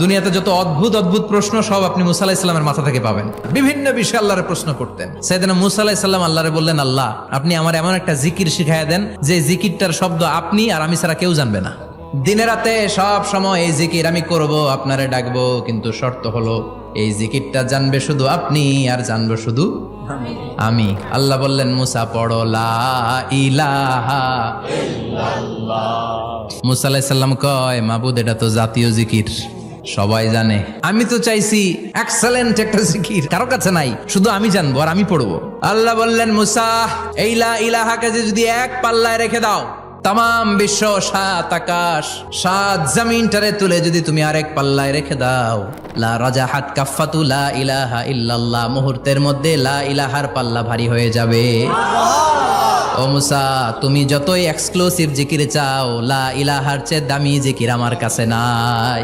দুনিয়াতে যত অদ্ভুত অদ্ভুত প্রশ্ন সব আপনি মুসা আলাইহিস সালামের মাথা থেকে পাবেন। বিভিন্ন বিষয়ে আল্লাহরে প্রশ্ন করতেন। সাইয়েদনা মুসা আলাইহিস সালাম আল্লাহরে বললেন, আল্লাহ আপনি আমার এমন একটা জিকির শিখাইয়া দেন যে জিকিরটার শব্দ আপনি আর আমি ছাড়া কেউ জানবে না। দিনে রাতে সব সময় এই জিকির আমি করব, আপনারে ডাকবো, কিন্তু শর্ত হলো এই জিকিরটা জানবে শুধু আপনি আর জানবো শুধু আমি। আল্লাহ বললেন, মুসা পড়ো লা ইলাহা ইল্লাল্লাহ। মুসা আলাইহিস সালাম কয়, মাবুদ এটা তো জাতীয় জিকির, সবাই জানে। আমি তো চাইছি এক্সেলেন্ট একটা জিকির, কারো কাছে নাই, শুধু আমি জানবো আর আমি পড়বো। আল্লাহ বললেন, মুসা এই লা ইলাহাকে যদি এক পাল্লায় রেখে দাও, তাম বিশ্ব, 7 আকাশ 7 জমিনটারে তুলে যদি তুমি আরেক পাল্লায় রেখে দাও, লা রাজাহাত কাফাতু লা ইলাহা ইল্লাল্লাহ, মুহূর্তের মধ্যে লা ইলাহার পাল্লা ভারী হয়ে যাবে। ও মুসা, তুমি যতই এক্সক্লুসিভ জিকির চাও, লা ইলাহার চেয়ে দামি জিকির আমার কাছে নাই।